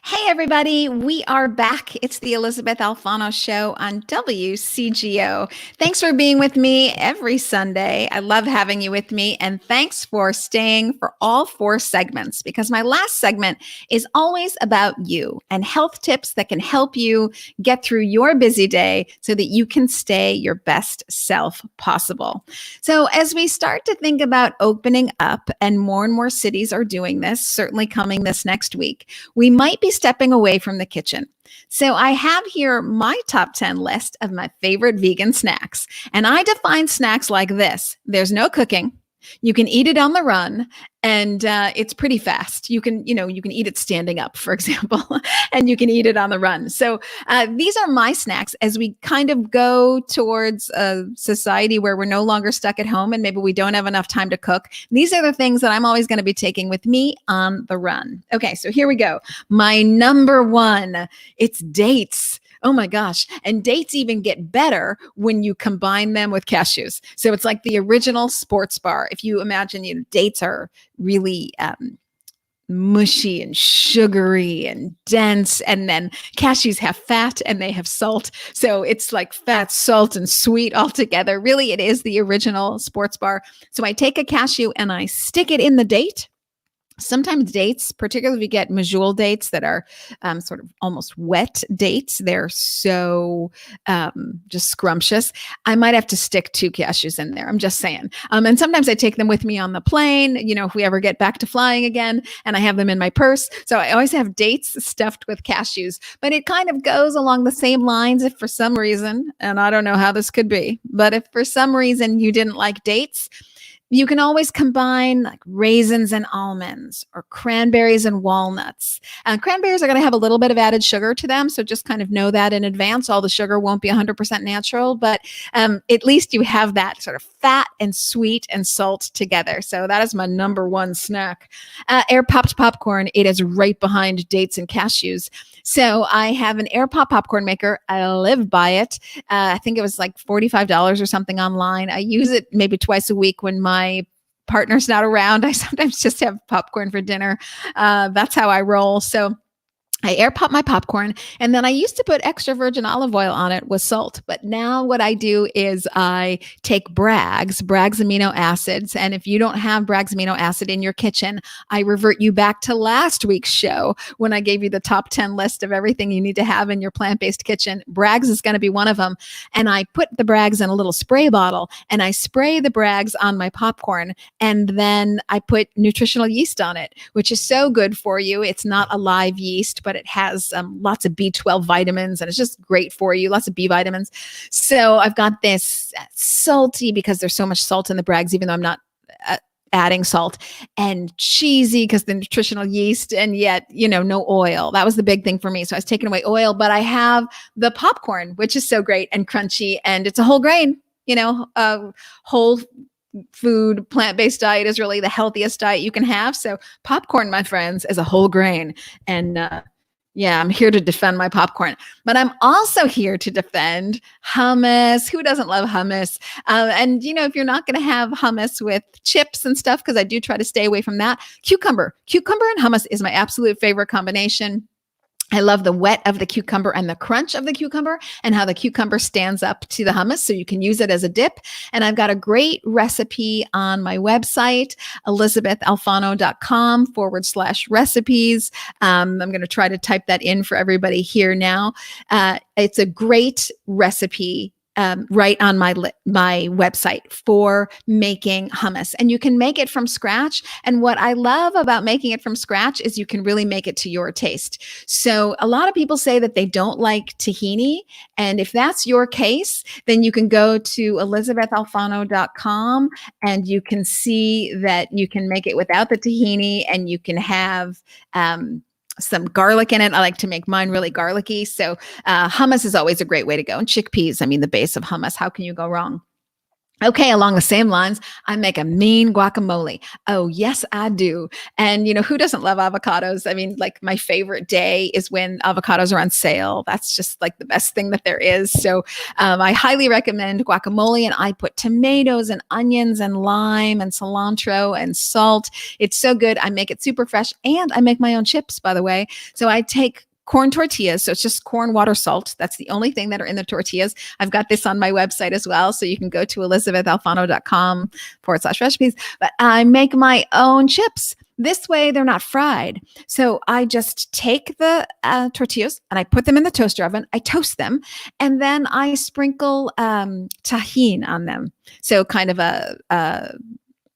Hey, everybody, we are back. It's the Elysabeth Alfano show on WCGO. Thanks for being with me every Sunday. I love having you with me, and thanks for staying for all four segments because my last segment is always about you and health tips that can help you get through your busy day so that you can stay your best self possible. So, as we start to think about opening up, and more cities are doing this, certainly coming this next week, we might be stepping away from the kitchen. So I have here my top 10 list of my favorite vegan snacks. And I define snacks like this. There's no cooking. You can eat it on the run, and it's pretty fast. You can eat it standing up, for example, and you can eat it on the run. So these are my snacks as we kind of go towards a society where we're no longer stuck at home and maybe we don't have enough time to cook. These are the things that I'm always going to be taking with me on the run. Okay, so here we go. My number one, it's dates. Oh my gosh. And dates even get better when you combine them with cashews. So it's like the original sports bar. If you imagine, dates are really mushy and sugary and dense. And then cashews have fat and they have salt. So it's like fat, salt, and sweet all together. Really, it is the original sports bar. So I take a cashew and I stick it in the date. Sometimes dates, particularly if you get medjool dates that are sort of almost wet dates, they're so just scrumptious. I might have to stick 2 cashews in there. I'm just saying. And sometimes I take them with me on the plane, if we ever get back to flying again, and I have them in my purse. So I always have dates stuffed with cashews, but it kind of goes along the same lines if for some reason, and I don't know how this could be, but if for some reason you didn't like dates, you can always combine like raisins and almonds or cranberries and walnuts. Cranberries are going to have a little bit of added sugar to them, so just kind of know that in advance. All the sugar won't be 100% natural, but at least you have that sort of fat and sweet and salt together. So that is my number one snack. Air popped popcorn, it is right behind dates and cashews. So I have an air pop popcorn maker. I live by it. I think it was like $45 or something online. I use it maybe twice a week when my partner's not around. I sometimes just have popcorn for dinner. That's how I roll. So I air pop my popcorn, and then I used to put extra virgin olive oil on it with salt. But now what I do is I take Bragg's amino acids. And if you don't have Bragg's amino acid in your kitchen, I revert you back to last week's show when I gave you the top 10 list of everything you need to have in your plant-based kitchen. Bragg's is going to be one of them. And I put the Bragg's in a little spray bottle, and I spray the Bragg's on my popcorn. And then I put nutritional yeast on it, which is so good for you. It's not a live yeast, but it has lots of B12 vitamins, and it's just great for you, lots of B vitamins. So I've got this salty, because there's so much salt in the Bragg's, even though I'm not adding salt, and cheesy because the nutritional yeast, and yet, no oil. That was the big thing for me. So I was taking away oil, but I have the popcorn, which is so great and crunchy, and it's a whole grain, whole food, plant-based diet is really the healthiest diet you can have. So popcorn, my friends, is a whole grain. And I'm here to defend my popcorn, but I'm also here to defend hummus. Who doesn't love hummus? And if you're not going to have hummus with chips and stuff, because I do try to stay away from that, cucumber and hummus is my absolute favorite combination. I love the wet of the cucumber and the crunch of the cucumber and how the cucumber stands up to the hummus, so you can use it as a dip. And I've got a great recipe on my website, elizabethalfano.com/recipes. I'm going to try to type that in for everybody here now. It's a great recipe right on my website for making hummus, and you can make it from scratch. And what I love about making it from scratch is you can really make it to your taste. So a lot of people say that they don't like tahini, and if that's your case, then you can go to elizabethalfano.com and you can see that you can make it without the tahini, and you can have some garlic in it. I like to make mine really garlicky. So hummus is always a great way to go. And chickpeas, the base of hummus. How can you go wrong? Okay, along the same lines, I make a mean guacamole. Oh, yes, I do. And who doesn't love avocados? I mean, like my favorite day is when avocados are on sale. That's just like the best thing that there is. So I highly recommend guacamole, and I put tomatoes and onions and lime and cilantro and salt. It's so good. I make it super fresh, and I make my own chips, by the way. So I take corn tortillas. So it's just corn, water, salt. That's the only thing that are in the tortillas. I've got this on my website as well. So you can go to elizabethalfano.com/recipes. But I make my own chips. This way, they're not fried. So I just take the tortillas and I put them in the toaster oven. I toast them, and then I sprinkle tahini on them. So kind of a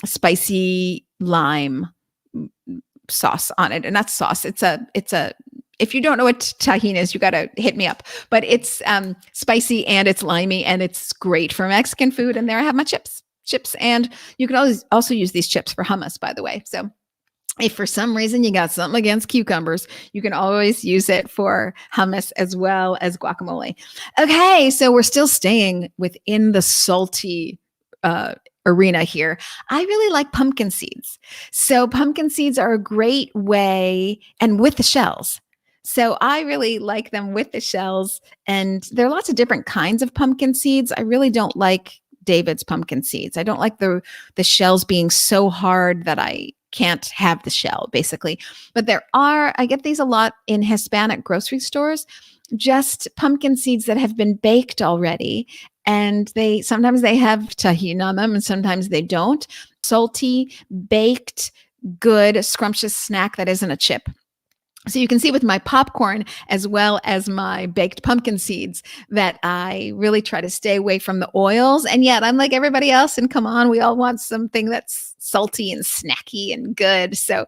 spicy lime sauce on it. And not sauce. It's a if you don't know what tahini is, you got to hit me up. But it's spicy and it's limey, and it's great for Mexican food. And there I have my chips. And you can always also use these chips for hummus, by the way. So if for some reason you got something against cucumbers, you can always use it for hummus as well as guacamole. Okay, so we're still staying within the salty arena here. I really like pumpkin seeds. So pumpkin seeds are a great way, and with the shells. So I really like them with the shells, and there are lots of different kinds of pumpkin seeds. I really don't like David's pumpkin seeds. I don't like the shells being so hard that I can't have the shell, basically. But I get these a lot in Hispanic grocery stores, just pumpkin seeds that have been baked already. And sometimes they have tahini on them, and sometimes they don't. Salty, baked, good, scrumptious snack that isn't a chip. So you can see with my popcorn as well as my baked pumpkin seeds that I really try to stay away from the oils. And yet I'm like everybody else. And come on, we all want something that's salty and snacky and good. So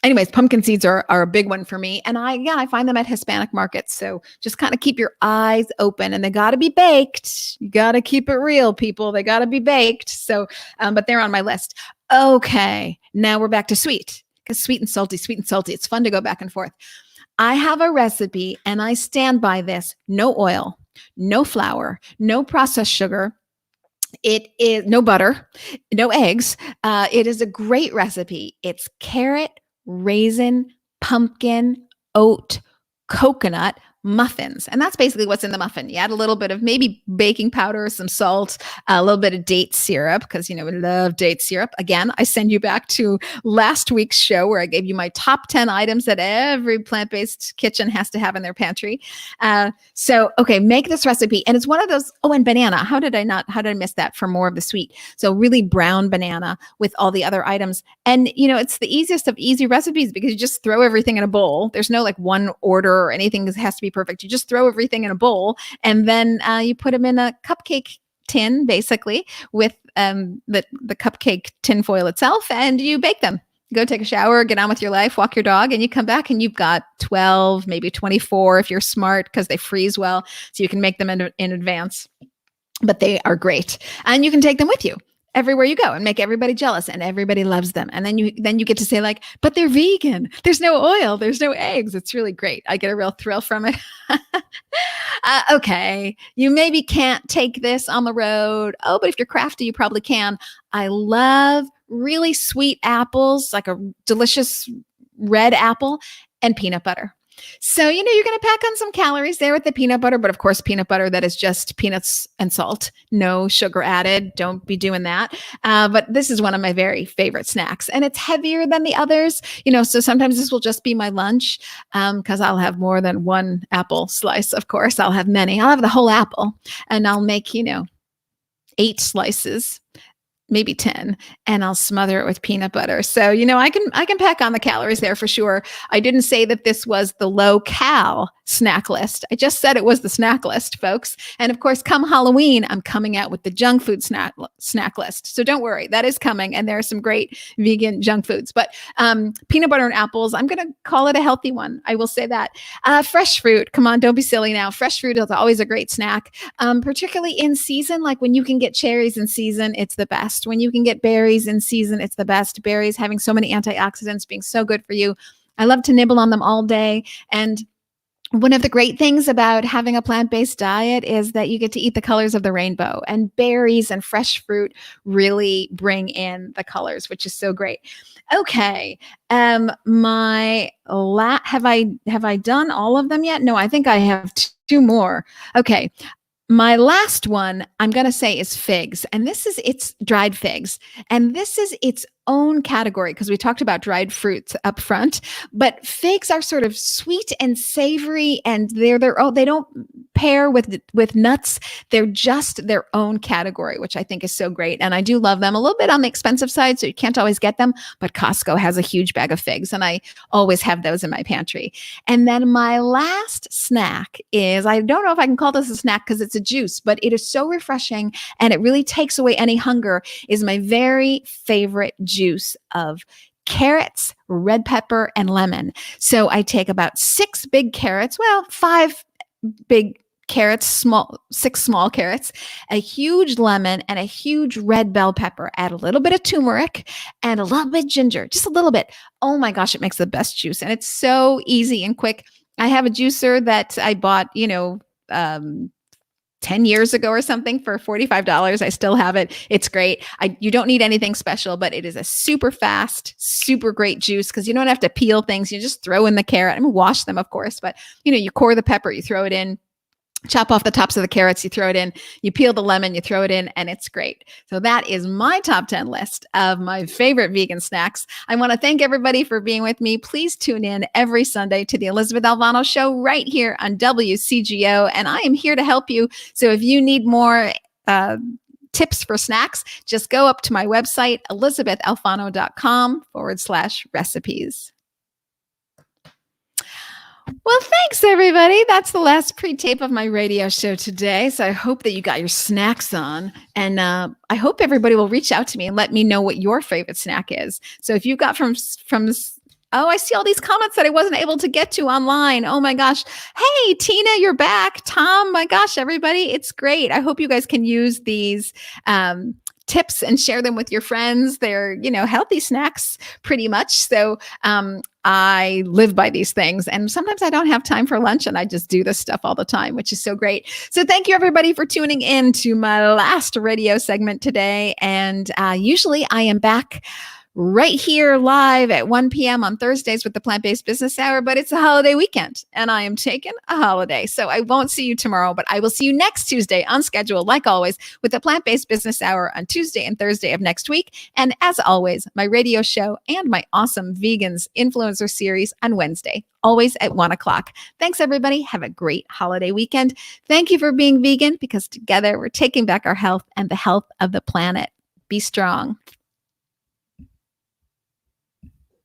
anyways, pumpkin seeds are a big one for me. And I find them at Hispanic markets. So just kind of keep your eyes open, and they got to be baked. You got to keep it real, people. They got to be baked. So, but they're on my list. Okay, now we're back to sweet. Because sweet and salty. It's fun to go back and forth. I have a recipe, and I stand by this. No oil, no flour, no processed sugar. It is no butter, no eggs. It is a great recipe. It's carrot, raisin, pumpkin, oat, coconut muffins. And that's basically what's in the muffin. You add a little bit of maybe baking powder, some salt, a little bit of date syrup, because, we love date syrup. Again, I send you back to last week's show where I gave you my top 10 items that every plant-based kitchen has to have in their pantry. Okay, make this recipe. And it's one of those, and banana. How did I miss that for more of the sweet? So really brown banana with all the other items. And, it's the easiest of easy recipes because you just throw everything in a bowl. There's no like one order or anything that has to be perfect. You just throw everything in a bowl, and then you put them in a cupcake tin, basically, with the cupcake tin foil itself, and you bake them. Go take a shower, get on with your life, walk your dog, and you come back and you've got 12, maybe 24 if you're smart, because they freeze well, so you can make them in advance. But they are great, and you can take them with you everywhere you go and make everybody jealous, and everybody loves them. And then you get to say like, but they're vegan. There's no oil. There's no eggs. It's really great. I get a real thrill from it. Okay. You maybe can't take this on the road. Oh, but if you're crafty, you probably can. I love really sweet apples, like a delicious red apple and peanut butter. So, you're going to pack on some calories there with the peanut butter, but of course, peanut butter that is just peanuts and salt, no sugar added. Don't be doing that. But this is one of my very favorite snacks, and it's heavier than the others, so sometimes this will just be my lunch because I'll have more than one apple slice. Of course, I'll have many. I'll have the whole apple, and I'll make, 8 slices, maybe 10, and I'll smother it with peanut butter. So, I can pack on the calories there for sure. I didn't say that this was the low cal snack list. I just said it was the snack list, folks. And of course, come Halloween, I'm coming out with the junk food snack list. So don't worry, that is coming. And there are some great vegan junk foods, but peanut butter and apples, I'm going to call it a healthy one. I will say that. Fresh fruit. Come on, don't be silly now. Fresh fruit is always a great snack, particularly in season. Like when you can get cherries in season, it's the best. When you can get berries in season, it's the best. Berries having so many antioxidants, being so good for you. I love to nibble on them all day. And One of the great things about having a plant-based diet is that you get to eat the colors of the rainbow, and berries and fresh fruit really bring in the colors, which is so great. Okay. Have I done all of them yet? No, I think I have two more. Okay. My last one, I'm going to say, is figs. And it's dried figs. And this is its own category because we talked about dried fruits up front. But figs are sort of sweet and savory, and they don't pair with nuts. They're just their own category, which I think is so great. And I do love them. A little bit on the expensive side, so you can't always get them. But Costco has a huge bag of figs, and I always have those in my pantry. And then my last snack is, I don't know if I can call this a snack because it's a juice, but it is so refreshing and it really takes away any hunger, is my very favorite juice of carrots, red pepper, and lemon. So I take about 6 big carrots, 5 big carrots, six small carrots, a huge lemon, and a huge red bell pepper. Add a little bit of turmeric and a little bit of ginger, just a little bit. Oh my gosh, it makes the best juice. And it's so easy and quick. I have a juicer that I bought, 10 years ago or something for $45. I still have it. It's great. You don't need anything special, but it is a super fast, super great juice because you don't have to peel things. You just throw in the carrot and wash them, of course. But, you core the pepper, you throw it in. Chop off the tops of the carrots, you throw it in, you peel the lemon, you throw it in, and it's great. So that is my top 10 list of my favorite vegan snacks. I want to thank everybody for being with me. Please tune in every Sunday to the Elysabeth Alfano Show right here on WCGO, and I am here to help you. So if you need more tips for snacks, just go up to my website, elizabethalfano.com/recipes. Well, thanks, everybody. That's the last pre-tape of my radio show today. So I hope that you got your snacks on. And I hope everybody will reach out to me and let me know what your favorite snack is. So if you got oh, I see all these comments that I wasn't able to get to online. Oh my gosh. Hey, Tina, you're back. Tom, my gosh, everybody. It's great. I hope you guys can use these tips and share them with your friends. They're, healthy snacks pretty much. So I live by these things, and sometimes I don't have time for lunch and I just do this stuff all the time, which is so great. So thank you everybody for tuning in to my last radio segment today. And usually I am back right here live at 1 p.m. on Thursdays with the Plant-Based Business Hour, but it's a holiday weekend and I am taking a holiday. So I won't see you tomorrow, but I will see you next Tuesday on schedule, like always, with the Plant-Based Business Hour on Tuesday and Thursday of next week. And as always, my radio show and my awesome Vegans Influencer series on Wednesday, always at 1 o'clock. Thanks, everybody. Have a great holiday weekend. Thank you for being vegan, because together we're taking back our health and the health of the planet. Be strong.